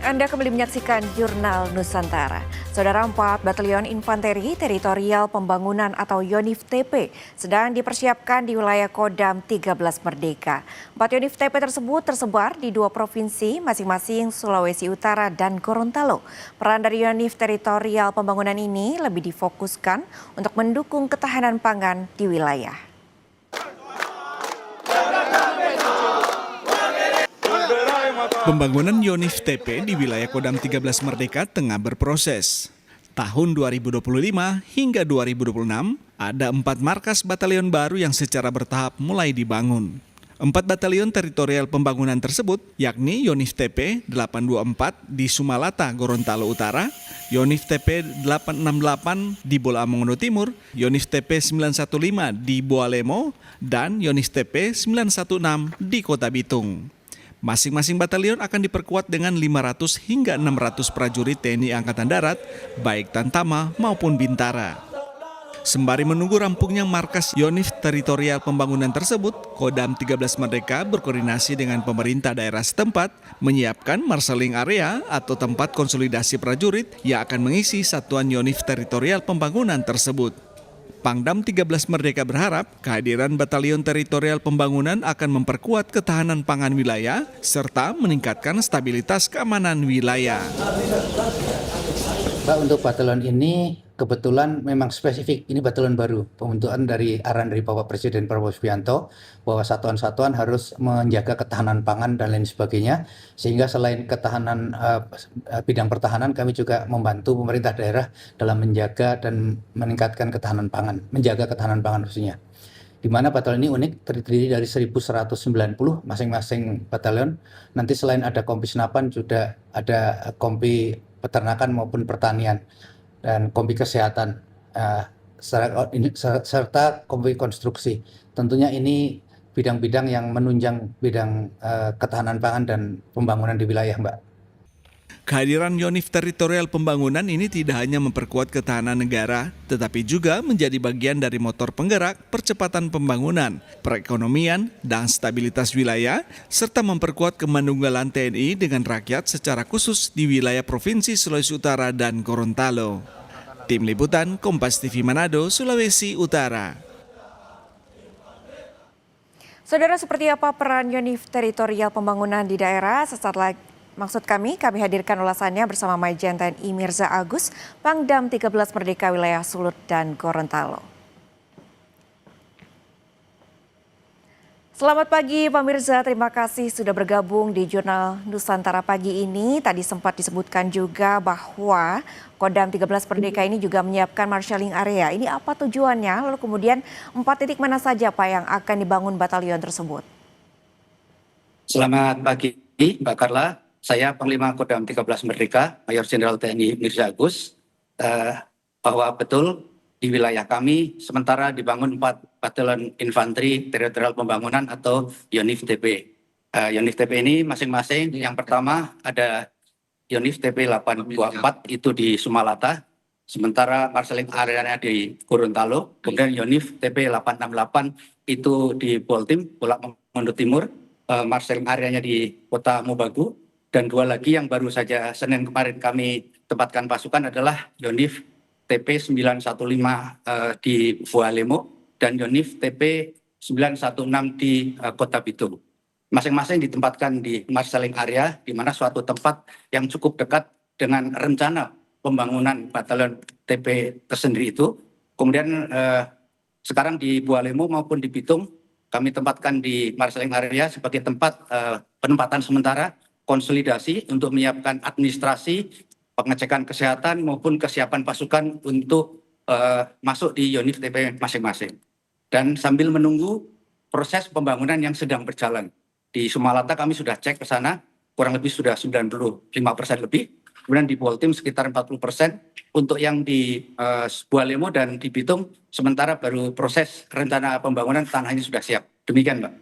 Anda kembali menyaksikan Jurnal Nusantara. Saudara, 4 Batalion Infanteri Teritorial Pembangunan atau YONIF TP sedang dipersiapkan di wilayah Kodam 13 Merdeka. 4 YONIF TP tersebut tersebar di 2 provinsi, masing-masing Sulawesi Utara dan Gorontalo. Peran dari YONIF Teritorial Pembangunan ini lebih difokuskan untuk mendukung ketahanan pangan di wilayah. Pembangunan YONIF TP di wilayah Kodam 13 Merdeka tengah berproses. Tahun 2025 hingga 2026, ada 4 markas batalion baru yang secara bertahap mulai dibangun. 4 batalion teritorial pembangunan tersebut, yakni YONIF TP 824 di Sumalata, Gorontalo Utara, YONIF TP 868 di Bolamongondo Timur, YONIF TP 915 di Boalemo, dan YONIF TP 916 di Kota Bitung. Masing-masing batalion akan diperkuat dengan 500 hingga 600 prajurit TNI Angkatan Darat, baik Tantama maupun Bintara. Sembari menunggu rampungnya markas YONIF Teritorial Pembangunan tersebut, Kodam 13 Merdeka berkoordinasi dengan pemerintah daerah setempat menyiapkan marshaling area atau tempat konsolidasi prajurit yang akan mengisi satuan YONIF Teritorial Pembangunan tersebut. Pangdam 13 Merdeka berharap kehadiran Batalion Teritorial Pembangunan akan memperkuat ketahanan pangan wilayah serta meningkatkan stabilitas keamanan wilayah. Untuk batalion ini kebetulan memang spesifik, ini batalion baru, pembentukan dari arahan dari Bapak Presiden Prabowo Subianto bahwa satuan-satuan harus menjaga ketahanan pangan dan lain sebagainya, sehingga selain ketahanan bidang pertahanan, kami juga membantu pemerintah daerah dalam menjaga dan meningkatkan ketahanan pangan, menjaga ketahanan pangan khususnya. Di mana batalion ini unik, terdiri dari 1190 masing-masing batalion. Nanti selain ada kompi senapan juga ada kompi peternakan maupun pertanian dan kompi kesehatan serta kompi konstruksi. Tentunya ini bidang-bidang yang menunjang bidang ketahanan pangan dan pembangunan di wilayah, Mbak. Kehadiran YONIF Teritorial Pembangunan ini tidak hanya memperkuat ketahanan negara, tetapi juga menjadi bagian dari motor penggerak percepatan pembangunan, perekonomian, dan stabilitas wilayah, serta memperkuat kemanunggalan TNI dengan rakyat secara khusus di wilayah Provinsi Sulawesi Utara dan Gorontalo. Tim Liputan Kompas TV Manado, Sulawesi Utara. Saudara, seperti apa peran YONIF Teritorial Pembangunan di daerah? Sesaat lagi. Maksud kami hadirkan ulasannya bersama Majen TNI Mirza Agus, Pangdam 13 Merdeka wilayah Sulut dan Gorontalo. Selamat pagi Pak Mirza, terima kasih sudah bergabung di Jurnal Nusantara pagi ini. Tadi sempat disebutkan juga bahwa Kodam 13 Merdeka ini juga menyiapkan marshaling area. Ini apa tujuannya? Lalu kemudian 4 titik mana saja Pak yang akan dibangun batalion tersebut? Selamat pagi Mbak Carla. Saya Panglima Kodam 13 Merdeka, Mayor Jenderal TNI Mirza Agus, bahwa betul di wilayah kami sementara dibangun 4 Batalion Infanteri Teritorial Pembangunan atau YONIF TP. YONIF TP ini masing-masing, yang pertama ada YONIF TP 824 itu di Sumalata, sementara marshaling area di Gorontalo, kemudian YONIF TP 868 itu di Poltim, Bolamongondo Timur, marshaling areanya di Kota Mobagu. Dan 2 lagi yang baru saja Senin kemarin kami tempatkan pasukan adalah YONIF TP 915 di Boalemo dan YONIF TP 916 di Kota Bitung. Masing-masing ditempatkan di marshaling area, di mana suatu tempat yang cukup dekat dengan rencana pembangunan batalion TP tersendiri itu. Kemudian sekarang di Boalemo maupun di Bitung kami tempatkan di marshaling area sebagai tempat penempatan sementara, konsolidasi untuk menyiapkan administrasi, pengecekan kesehatan maupun kesiapan pasukan untuk masuk di YONIF TP masing-masing. Dan sambil menunggu proses pembangunan yang sedang berjalan. Di Sumalata kami sudah cek ke sana, kurang lebih sudah 95% lebih. Kemudian di Poltim sekitar 40%. Untuk yang di Boalemo dan di Bitung, sementara baru proses rencana pembangunan tanahnya sudah siap. Demikian, Mbak.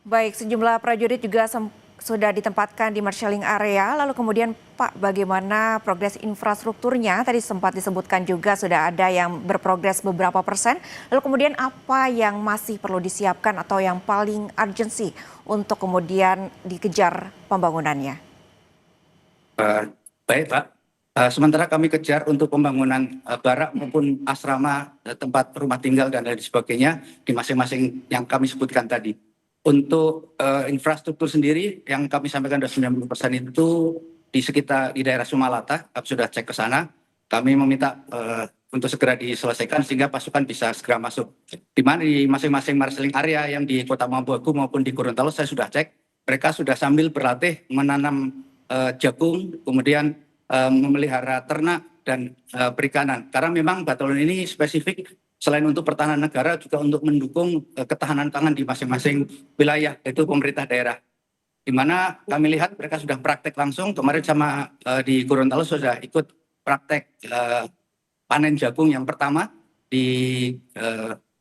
Baik, sejumlah prajurit juga sudah ditempatkan di marshaling area. Lalu kemudian Pak, bagaimana progres infrastrukturnya? Tadi sempat disebutkan juga sudah ada yang berprogres beberapa persen. Lalu kemudian apa yang masih perlu disiapkan atau yang paling urgensi untuk kemudian dikejar pembangunannya? Baik Pak. Sementara kami kejar untuk pembangunan barak maupun asrama, tempat rumah tinggal dan lain sebagainya di masing-masing yang kami sebutkan tadi. Untuk infrastruktur sendiri yang kami sampaikan sudah 90% itu di daerah Sumalata, kami sudah cek ke sana. Kami meminta untuk segera diselesaikan sehingga pasukan bisa segera masuk. Di mana di masing-masing marshaling area yang di Kota Mambuagu maupun di Gorontalo saya sudah cek, mereka sudah sambil berlatih menanam jagung, kemudian memelihara ternak dan perikanan. Karena memang batalion ini spesifik selain untuk pertahanan negara juga untuk mendukung ketahanan pangan di masing-masing wilayah, yaitu pemerintah daerah. Di mana kami lihat mereka sudah praktek langsung, kemarin sama di Gorontalo sudah ikut praktek panen jagung yang pertama di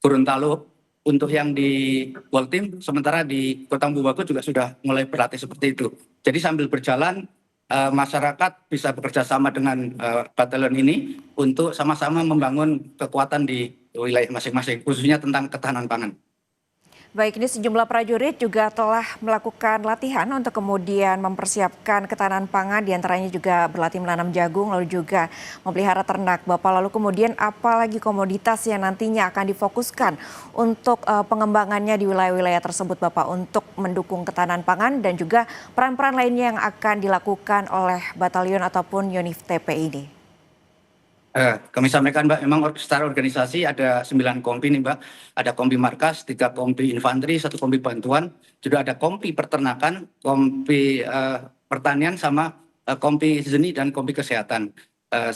Gorontalo untuk yang di Poltim, sementara di Kota Mambuagu juga sudah mulai berlatih seperti itu. Jadi sambil berjalan masyarakat bisa bekerja sama dengan batalion ini untuk sama-sama membangun kekuatan di wilayah masing-masing, khususnya tentang ketahanan pangan. Baik, ini sejumlah prajurit juga telah melakukan latihan untuk kemudian mempersiapkan ketahanan pangan, diantaranya juga berlatih menanam jagung, lalu juga memelihara ternak. Bapak, lalu kemudian apa lagi komoditas yang nantinya akan difokuskan untuk pengembangannya di wilayah-wilayah tersebut, Bapak, untuk mendukung ketahanan pangan dan juga peran-peran lainnya yang akan dilakukan oleh batalion ataupun Yonif TP ini? Kami sampaikan Mbak, memang secara organisasi ada 9 kompi nih Mbak. Ada kompi markas, 3 kompi infanteri, 1 kompi bantuan. Juga ada kompi peternakan, kompi pertanian, sama kompi seni dan kompi kesehatan.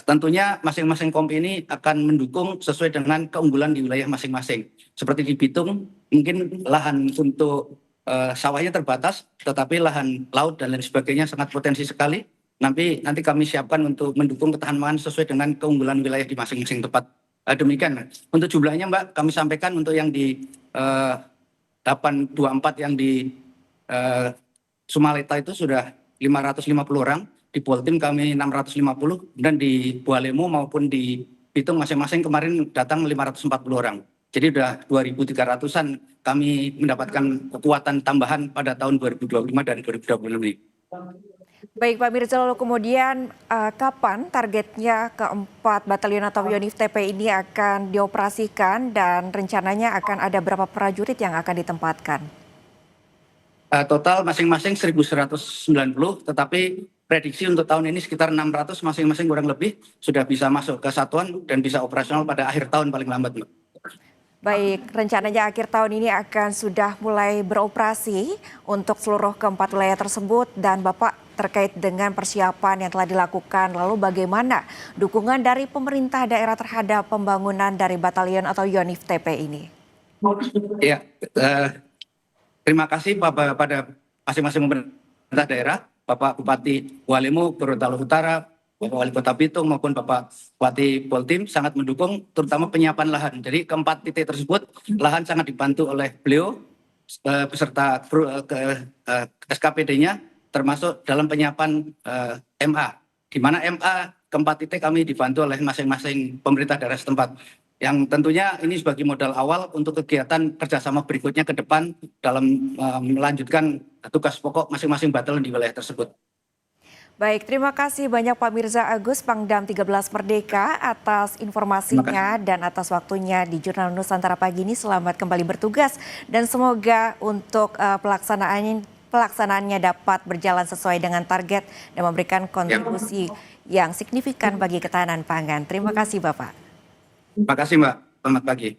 Tentunya masing-masing kompi ini akan mendukung sesuai dengan keunggulan di wilayah masing-masing. Seperti di Bitung, mungkin lahan untuk sawahnya terbatas, tetapi lahan laut dan lain sebagainya sangat potensi sekali. Nanti kami siapkan untuk mendukung ketahanan pangan sesuai dengan keunggulan wilayah di masing-masing tempat. Demikian. Untuk jumlahnya Mbak, kami sampaikan untuk yang di 824 yang di Sumaleta itu sudah 550 orang, di Poltim kami 650, dan di Bualemo maupun di Bitung masing-masing kemarin datang 540 orang. Jadi sudah 2.300-an kami mendapatkan kekuatan tambahan pada tahun 2025 dan 2026 ini. Baik Pak Mirza, lalu kemudian kapan targetnya keempat batalion atau Yonif TP ini akan dioperasikan dan rencananya akan ada berapa prajurit yang akan ditempatkan? Total masing-masing 1.190, tetapi prediksi untuk tahun ini sekitar 600 masing-masing kurang lebih sudah bisa masuk ke satuan dan bisa operasional pada akhir tahun paling lambat, Mbak. Baik, rencananya akhir tahun ini akan sudah mulai beroperasi untuk seluruh keempat wilayah tersebut, dan Bapak terkait dengan persiapan yang telah dilakukan, lalu bagaimana dukungan dari pemerintah daerah terhadap pembangunan dari batalion atau Yonif TP ini? Ya, terima kasih pada masing-masing pemerintah daerah, Bapak Bupati Bualemo, Gorontalo Utara, Bapak Wali Kota Bitung maupun Bapak Bupati Poltim sangat mendukung terutama penyiapan lahan. Jadi keempat titik tersebut lahan sangat dibantu oleh beliau beserta SKPD-nya, termasuk dalam penyiapan MA. Di mana MA keempat titik kami dibantu oleh masing-masing pemerintah daerah setempat. Yang tentunya ini sebagai modal awal untuk kegiatan kerjasama berikutnya ke depan dalam melanjutkan tugas pokok masing-masing batalion di wilayah tersebut. Baik, terima kasih banyak Pak Mirza Agus, Pangdam 13 Merdeka atas informasinya dan atas waktunya di Jurnal Nusantara pagi ini. Selamat kembali bertugas dan semoga untuk pelaksanaannya dapat berjalan sesuai dengan target dan memberikan kontribusi yang signifikan bagi ketahanan pangan. Terima kasih Bapak. Terima kasih Mbak, selamat pagi.